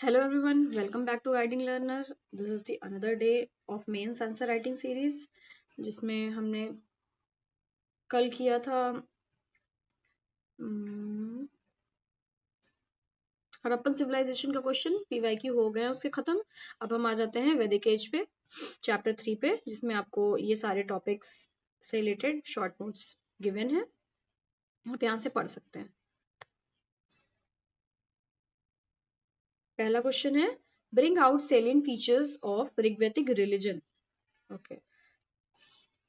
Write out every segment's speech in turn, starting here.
Hello everyone, welcome back to Guiding Learner. This is the another day of mains answer writing series जिसमें हमने कल किया था Harappan civilisation का क्वेश्चन PYQ हो गया उसके खत्म। अब हम आ जाते हैं वैदिक एज पे चैप्टर 3 पे जिसमें आपको ये सारे टॉपिक्स से रिलेटेड शॉर्ट नोट्स गिवन है, आप यहाँ से पढ़ सकते हैं। पहला क्वेश्चन है bring out salient features of Rigvedic religion. Okay,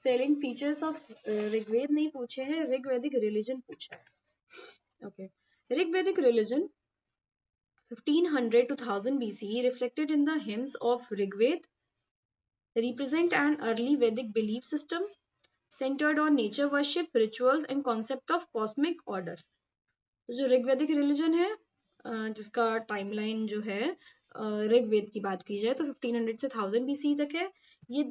salient features of Rigveda नहीं पूछे हैं, ऋग्वैदिक रिलीजन पूछा है। Okay, Rigvedic religion 1500 to 1000 BCE reflected in the hymns of Rigved represent an early Vedic belief system centered on nature worship, rituals and concept of cosmic order। तो जो ऋग्वैदिक religion है जिसका timeline जो है ऋग्वेद की बात की जाए तो 1500 से 1000 BCE तक है। ये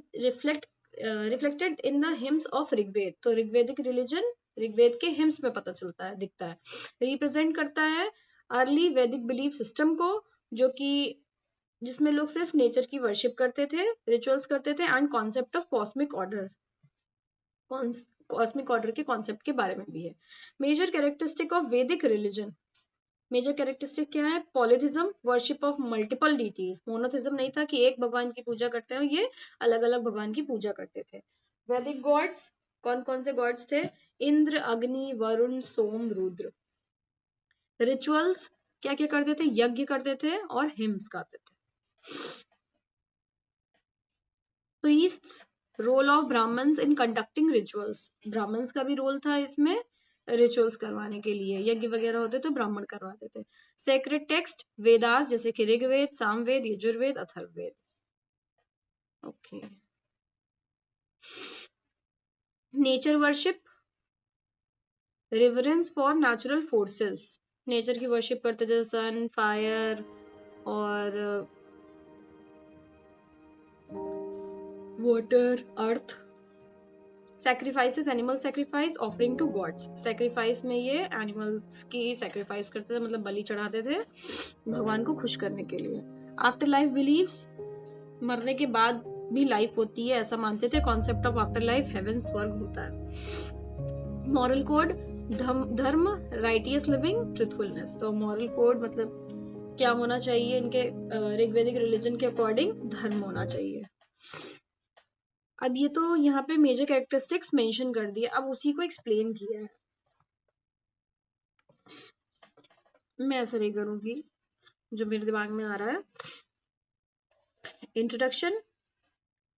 reflected in the hymns of Rigveda, तो ऋग्वैदिक रिलीजन ऋग्वेद के हिम्स में पता चलता है, दिखता है। रिप्रेजेंट करता है अर्ली वैदिक बिलीफ सिस्टम को, जो कि जिसमें लोग सिर्फ नेचर की वर्शिप करते थे, रिचुअल्स करते थे and concept of cosmic order, cosmic order के कॉन्सेप्ट के बारे में भी है। Major characteristic of Vedic religion, major characteristic क्या है? Polytheism, worship of multiple deities, monotheism नहीं था कि एक भगवान की पूजा करते हैं, ये अलग अलग भगवान की पूजा करते थे। वैदिक गॉड्स, कौन कौन से गॉड्स थे? इंद्र, अग्नि, वरुण, सोम, रुद्र। रिचुअल्स क्या क्या करते थे? यज्ञ करते थे और हिम्स गाते थे। Priests, role of Brahmins in conducting rituals, Brahmins का भी रोल था इसमें रिचुअल्स करवाने के लिए, यज्ञ वगैरह होते तो ब्राह्मण करवाते थे। सेक्रेड टेक्स्ट, वेदास जैसे कि Rigveda, Samaveda, Yajurveda, Atharvaveda. Okay, nature worship, reverence for natural forces, nature की वर्शिप करते थे, सन, फायर और water, earth. Sacrifices, animal sacrifice, offering to gods, sacrifice में ये एनिमल्स की सैक्रिफाइस करते थे, मतलब बलि चढ़ाते थे भगवान को खुश करने के लिए। आफ्टर लाइफ बिलीव्स, मरने के बाद भी लाइफ होती है ऐसा मानते थे, concept of after life, heaven, स्वर्ग होता है। Moral code, dharma, righteous living, truthfulness, तो मॉरल कोड मतलब क्या होना चाहिए इनके ऋग्वैदिक रिलीजन के अकॉर्डिंग? धर्म होना चाहिए। अब ये तो यहाँ पे मेजर कैरेक्टरिस्टिक्स मेंशन कर दिए, अब उसी को एक्सप्लेन किया है। मैं ऐसा नहीं करूंगी, जो मेरे दिमाग में आ रहा है। इंट्रोडक्शन,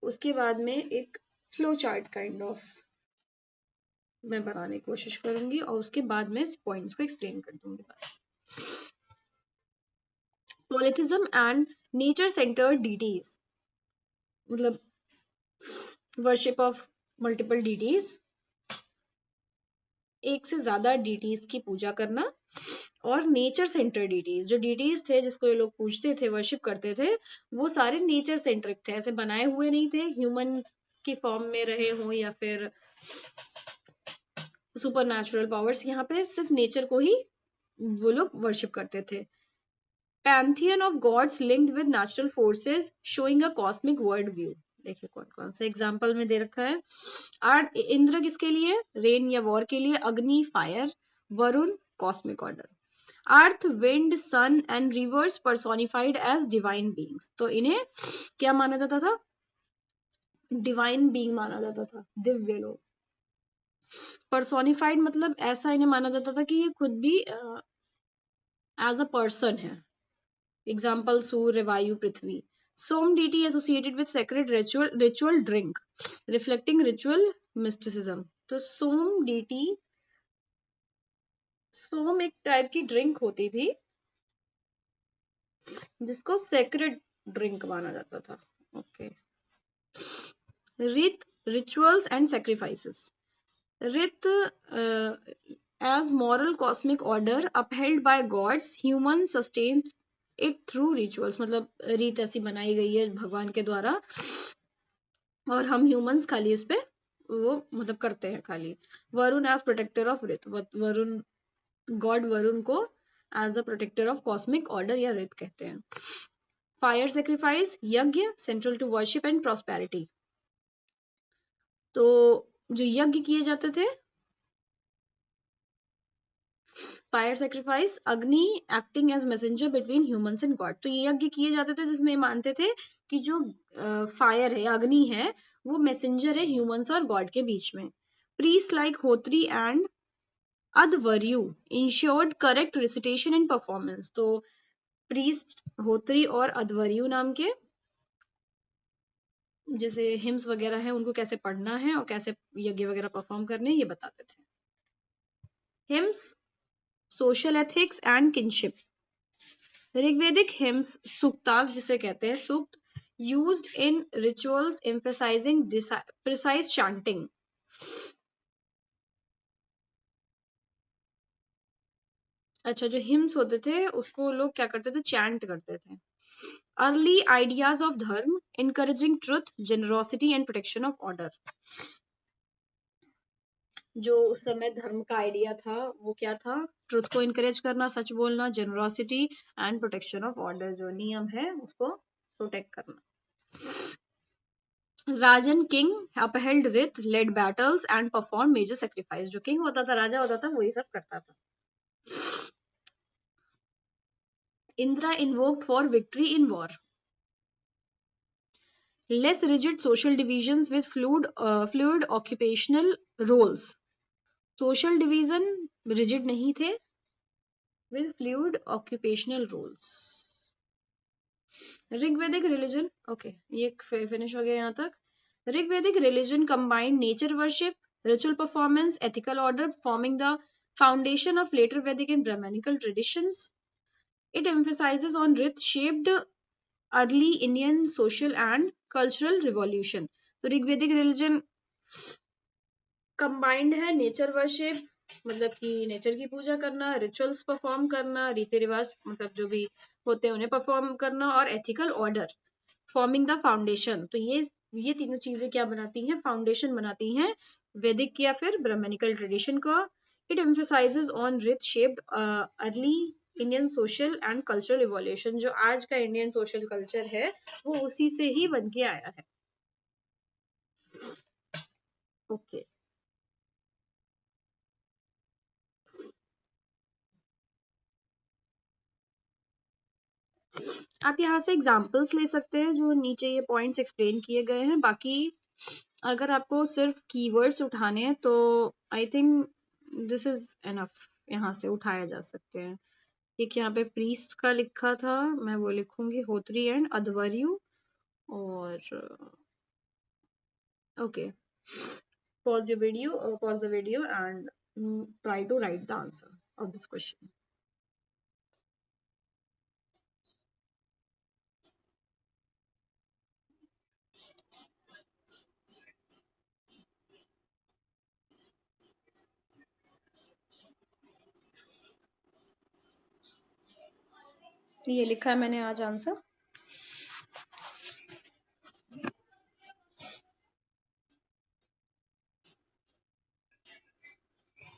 उसके बाद में एक फ्लो चार्ट काइंड ऑफ मैं बनाने की कोशिश करूंगी और उसके बाद में पॉइंट्स को एक्सप्लेन कर दूंगी बस। Polytheism and nature centred deities, मतलब वर्शिप ऑफ मल्टीपल डीटीज, एक से ज्यादा डीटीज की पूजा करना, और नेचर सेंटर डीटीज, जो डीटीज थे जिसको ये लोग पूजते थे, वर्शिप करते थे, वो सारे नेचर सेंट्रिक थे, ऐसे बनाए हुए नहीं थे, ह्यूमन की फॉर्म में रहे हों या फिर सुपर नेचुरल पावर्स, यहाँ पे सिर्फ नेचर को ही वो लोग वर्शिप करते थे। Pantheon of gods linked with natural forces showing a cosmic world view, देखिए कौन कौन से एग्जाम्पल में दे रखा है। इंद्र किसके लिए? रेन या वॉर के लिए, Agni, fire, Varuna, cosmic order. Earth, wind, sun and rivers personified as divine beings, तो इन्हें क्या माना जाता था? डिवाइन बीइंग माना जाता था, दिव्य लोग। पर्सोनिफाइड मतलब ऐसा इन्हें माना जाता था कि ये खुद भी एज अ पर्सन है। एग्जाम्पल सूर्य, वायु, पृथ्वी। सोम deity associated with sacred ritual drink, reflecting ritual mysticism, तो सोम deity, सोम एक टाइप की ड्रिंक होती थी जिसको सेक्रेड ड्रिंक माना जाता था। ओके, रित, रिचुअल्स एंड सैक्रिफाइसेस, रित as moral cosmic order upheld by gods, human sustain it through rituals, मतलब रीत ऐसी बनाई गई है भगवान के द्वारा और हम ह्यूमंस खाली इस पे वो मतलब करते हैं खाली। वरुण एज प्रोटेक्टर ऑफ रित, वरुण, गॉड वरुण को as a protector of cosmic order या रित कहते हैं। Fire sacrifice, yajna central to worship and prosperity. तो जो यज्ञ किए जाते थे, fire sacrifice, Agni acting as messenger between humans and god. तो ये यज्ञ किए जाते थे जिसमें मानते थे कि जो फायर है, अग्नि है, वो मैसेंजर है ह्यूमंस और गॉड के बीच में। Priest like Hotri and Adhvaryu ensured correct recitation and performance. तो प्रीस्ट, होत्री और अध्वर्यु नाम के जैसे हिम्स वगैरह है, उनको कैसे पढ़ना है और कैसे यज्ञ वगैरह परफॉर्म करने ये बताते थे। Hymns, social ethics and kinship. Rigvedic hymns, suktas जिसे कहते हैं, sukta used in rituals emphasising precise chanting. अच्छा, जो हिम्स होते थे उसको लोग क्या करते थे, चैंट करते थे। अर्ली आइडियाज ऑफ धर्म, encouraging truth, generosity and protection of order। जो उस समय धर्म का आइडिया था वो क्या था, ट्रुथ को इनकरेज करना, सच बोलना, generosity and protection of order, जो नियम है उसको प्रोटेक्ट करना। Rajan king upheld rita, led battles and perform major sacrifice. जो किंग होता था, राजा होता था, वही सब करता था। Indra invoked for victory in war. Less rigid social divisions with fluid occupational roles। Social division rigid नहीं थे, with fluid occupational roles। Rigvedic religion, okay ये फिनिश हो गया यहाँ तक। ऋग्वेदिक religion combined nature worship, ritual performance, ethical order, forming the foundation of later Vedic and Brahmanical traditions। It emphasizes on rith shaped early Indian social and cultural revolution। तो ऋग्वेदिक religion combined है nature worship, मतलब कि nature की पूजा करना, rituals perform करना, रीति रिवाज मतलब जो भी होते हैं उन्हें परफॉर्म करना, और ethical order, forming the foundation. तो ये तीनों चीजें क्या बनाती हैं, फाउंडेशन बनाती हैं वैदिक या फिर ब्राह्मणिकल ट्रेडिशन का। It emphasises on rich shaped early Indian social and cultural evolution. जो आज का इंडियन सोशल कल्चर है वो उसी से ही बन के आया है। Okay okay. आप यहाँ से एग्जाम्पल्स ले सकते हैं जो नीचे ये पॉइंट्स एक्सप्लेन किए गए हैं। बाकी अगर आपको सिर्फ कीवर्ड्स उठाने हैं तो I think this is enough, यहाँ से उठाया जा सकते हैं। एक यहाँ पे प्रीस्ट का लिखा था, मैं वो लिखूंगी, होत्री एंड अध्वर्यु। और okay, pause the video and try to write the answer of this question। ये लिखा है मैंने आज आंसर।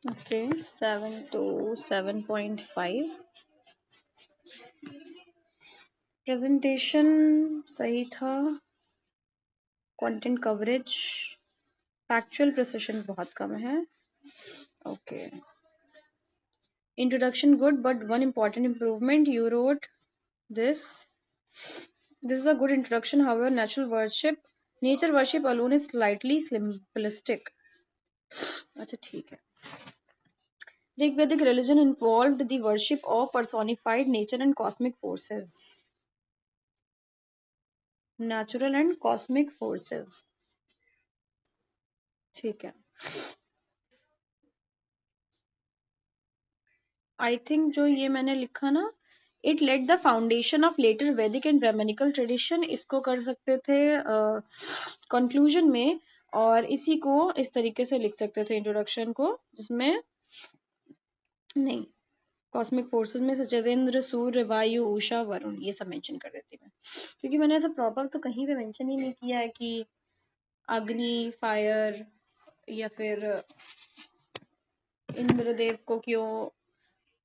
Okay 7 to 7.5। प्रेजेंटेशन सही था, कंटेंट कवरेज, फैक्चुअल प्रिसिशन बहुत कम है। Okay, introduction good but one important improvement, you wrote this is a good introduction, however nature worship alone is slightly simplistic। अच्छा ठीक है। Rigvedic religion involved the worship of personified nature and cosmic forces। Natural and cosmic forces, ठीक है। I think जो ये मैंने लिखा ना, it laid the foundation of later Vedic and Brahmanical tradition, इसको कर सकते थे conclusion में, और इसी को इस तरीके से लिख सकते थे इंट्रोडक्शन को, जिसमें नहीं कॉस्मिक फोर्सेस में सच इंद्र, सूर्य, वायु, उषा, वरुण, ये सब मेंशन कर देती मैं, क्योंकि मैंने ऐसा प्रॉपर तो कहीं पे मेंशन ही नहीं किया है कि अग्नि, फायर, या फिर इंद्रदेव को क्यों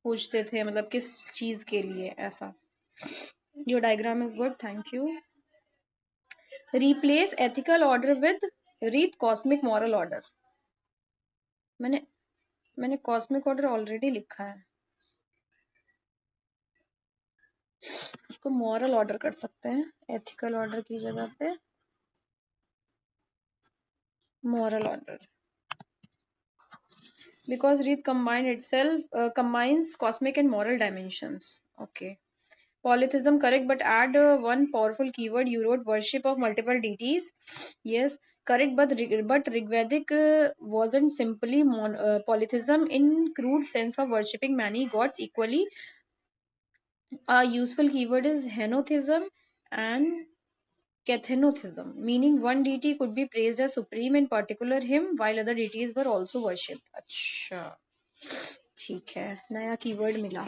पूछते थे, मतलब किस चीज के लिए ऐसा. Your diagram is good, thank you. Replace ethical order with read cosmic moral order. मैंने मैंने कॉस्मिक ऑर्डर ऑलरेडी लिखा है, इसको मॉरल ऑर्डर कर सकते हैं. एथिकल ऑर्डर की जगह पे moral order, because read combined itself combines cosmic and moral dimensions. Okay. Polytheism, correct, but add one powerful keyword. You wrote worship of multiple deities. Yes, correct, but Rigvedic wasn't simply polytheism in crude sense of worshipping many gods equally. A useful keyword is henotheism and Cathenotheism, meaning one deity could be praised as supreme, in particular him, while other deities were also worshipped. अच्छा, ठीक है, नया keyword मिला,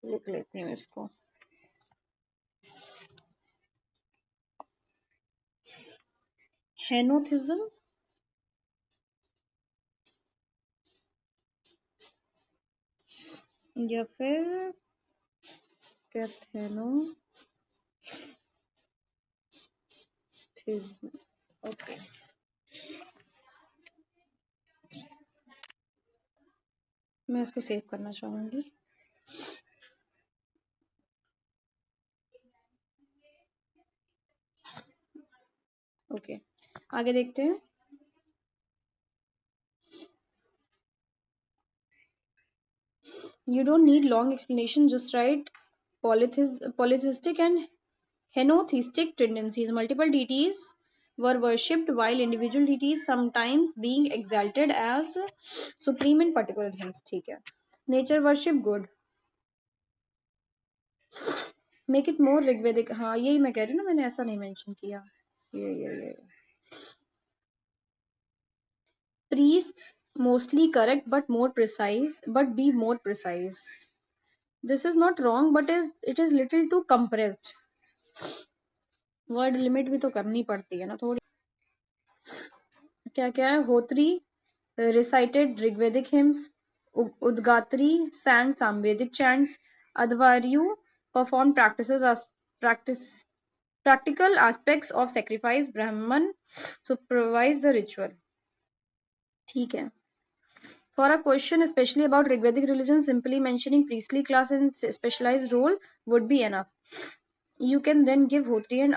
लिख लेती हूँ इसको. हेनोथिज्म या फिर कैथेनोथिज्म. ओके, मैं इसको सेव करना चाहूंगी. ओके, आगे देखते हैं. You don't need long explanation, just write polytheistic and henotheistic tendencies. Multiple deities were worshipped, while individual deities sometimes being exalted as supreme in particular hymns. ठीक है. Nature worship, good. Make it more Rigvedic. हाँ, यही मैं कह रही हूँ ना, मैंने ऐसा नहीं मेंशन किया. ये. Priests, mostly correct, but more precise. But be more precise. This is not wrong, but it is little too compressed. Word limit भी तो करनी पड़ती है ना थोड़ी. क्या क्या है? होत्री recited Rigvedic hymns, Udgatri sang Samvedic chants, Advaryu performed practical aspects of sacrifice, Brahman supervised the ritual. ठीक है. For a question especially about Rigvedic religion, simply mentioning priestly class and specialized role would be enough. You can then give Hotri and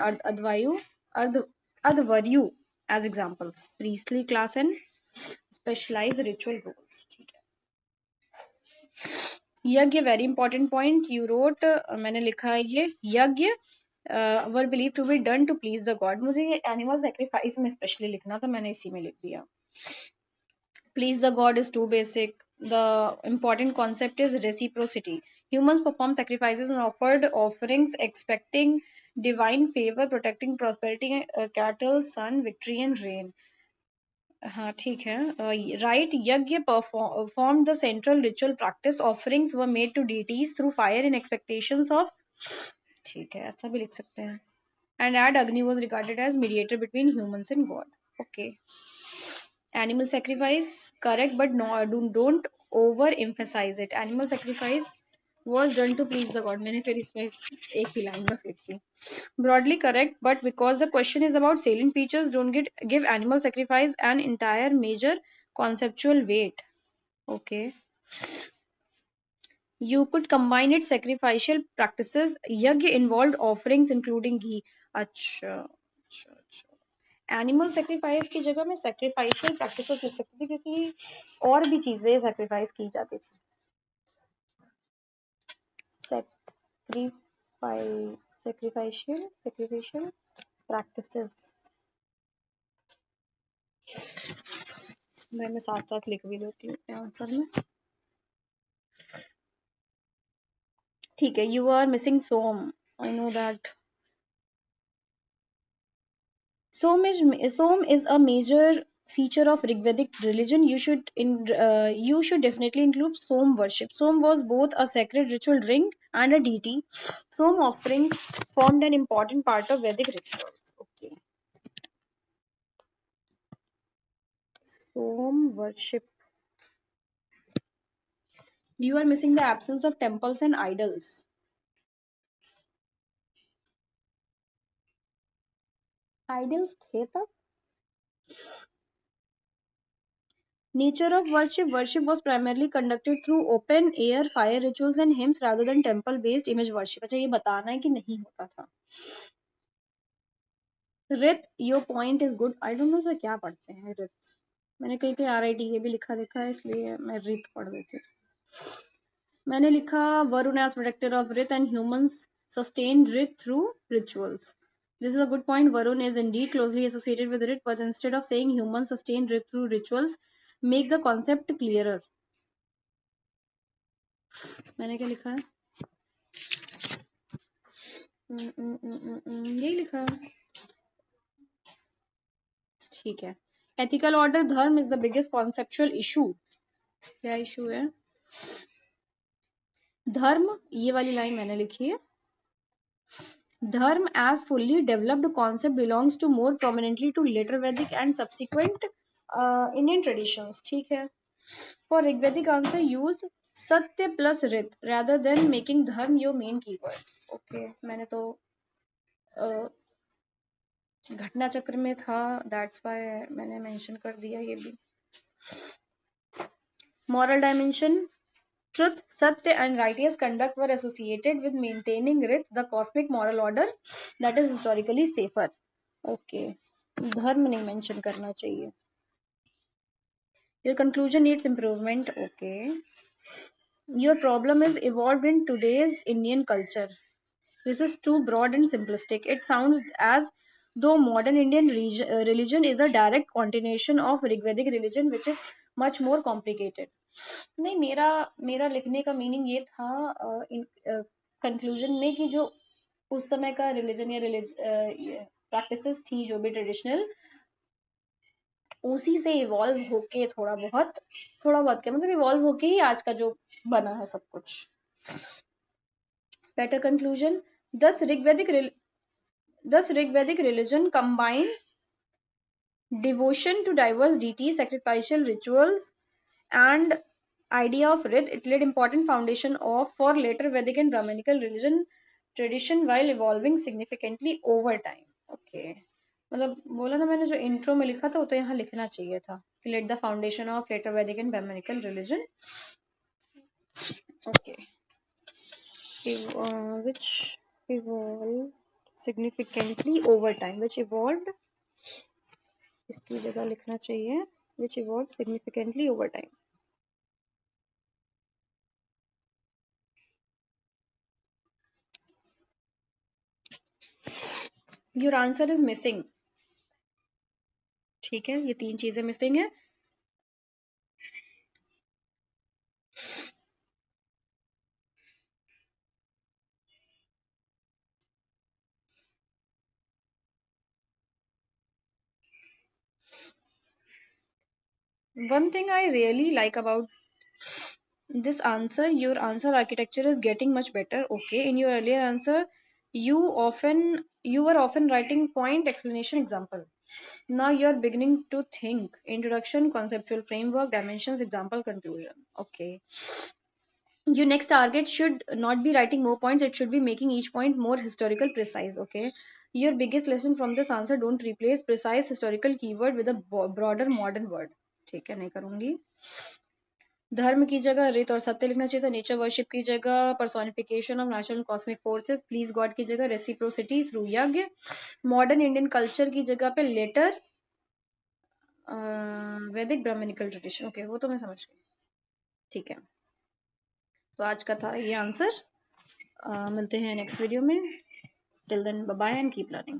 Advaryu as examples. Priestly class and specialized ritual roles. ठीक है. Yajna, very important point. You wrote, मैंने लिखा है ये yajna were believe to be done to please the god. मुझे ये animal sacrifice में specially लिखना था, मैंने इसी में लिख दिया. Please the god is too basic. The important concept is reciprocity. Humans perform sacrifices and offered offerings expecting divine favor, protecting prosperity, cattle, sun, victory and rain. हाँ, ठीक है. Right, यज्ञ performed the central ritual practice. Offerings were made to deities through fire in expectations of. ठीक है, ऐसा भी लिख सकते हैं. And add Agni was regarded as mediator between humans and God. Okay. Animal sacrifice, correct, but no, don't over emphasize it. Animal sacrifice was done to please the god. मैंने फिर इसमें एक ही लाइन बस लिखी. Broadly correct, but because the question is about salient features, don't give animal sacrifice an entire major conceptual weight. Okay. You could combine its sacrificial practices. Yajna involved offerings including ghee. अच्छा, अच्छा. Animal sacrifice की जगह में सेक्रीफाइशियल practices लिख सकती थी, क्योंकि और भी चीजें सेक्रीफाइस की जाती थी. सेक्रीफाइशियल प्रैक्टिसेस मैं साथ साथ लिख भी देती हूँ आंसर में. ठीक है. You are missing Som, I know that. Som is a major feature of Rigvedic religion. You should definitely include Som worship. Som was both a sacred ritual ring and a deity. Som offerings formed an important part of Vedic rituals. Okay. Som worship. You are missing the absence of temples and idols. Idols थे तब. Nature of worship. Worship was primarily conducted through open air fire rituals and hymns rather than temple based image worship. अच्छा ये बताना है कि नहीं होता था. रित, your point is good. I don't know sir क्या पढ़ते हैं रित. मैंने कहीं कहीं RIT ये भी लिखा देखा है, इसलिए मैं रित पढ़ देती. मैंने लिखा Varun as protector of Rith and humans sustained Rith through rituals. This is a good point. Varun is indeed closely associated with Rith, but instead of saying humans sustained Rith through rituals, make the concept clearer. मैंने क्या लिखा है? यही लिखा है. ठीक है. Ethical order धर्म is the biggest conceptual issue. क्या इशू है? धर्म, ये वाली लाइन मैंने लिखी है. Dharm as fully developed concept belongs to more prominently to later Vedic and subsequent Indian traditions. ठीक है. For Rigvedic answer, use Satya plus Rit rather than making Dharm your main keyword. Okay, मैंने तो घटना चक्र में था, that's why मैंने mention कर दिया ये भी. Moral dimension. Truth, Satya and righteous conduct were associated with maintaining Rit, the cosmic moral order that is historically safer. Okay, धर्म नहीं mention करना चाहिए. Your conclusion needs improvement. Okay. Your problem is evolved in today's Indian culture. This is too broad and simplistic. It sounds as though modern Indian religion is a direct continuation of Rigvedic religion, which is much more complicated. नहीं, मेरा लिखने का meaning ये था conclusion में कि जो उस समय का रिलीजन या प्रैक्टिसेस थी जो भी ट्रेडिशनल, उसी से इवॉल्व होके थोड़ा बहुत क्या मतलब इवॉल्व होके ही आज का जो बना है सब कुछ. Better conclusion. Thus Rigvedic religion combined devotion to diverse deities, sacrificial rituals, and idea of Rit. It laid important foundation for later Vedic and Brahminical religion tradition while evolving significantly over time. Okay. मतलब बोला ना मैंने, जो intro में लिखा था वो तो यहाँ लिखना चाहिए था. Laid the foundation of later Vedic and Brahminical religion. Okay. Which evolved significantly over time. Which evolved, इसकी जगह लिखना चाहिए which evolved significantly over time. Your answer is missing. ठीक है, ये 3 चीजें मिसिंग है. One thing I really like about this answer, your answer architecture is getting much better. Okay, in your earlier answer, you were often writing point, explanation, example. Now you are beginning to think introduction, conceptual framework, dimensions, example, conclusion. Okay. Your next target should not be writing more points, it should be making each point more historical precise. Okay. Your biggest lesson from this answer, don't replace precise historical keyword with a broader modern word. ठीक है, नहीं करूंगी. धर्म की जगह रित और सत्य लिखना चाहिए था. नेचर वर्शिप की जगह personification of natural cosmic forces. Please God की जगह रेसिप्रोसिटी थ्रू यज्ञ. मॉडर्न इंडियन कल्चर की जगह पे लेटर वैदिक ब्राह्मणिकल ट्रेडिशन. ओके, वो तो मैं समझ गई. ठीक है, तो आज का था ये आंसर. मिलते हैं नेक्स्ट वीडियो में. Till then bye bye and keep learning.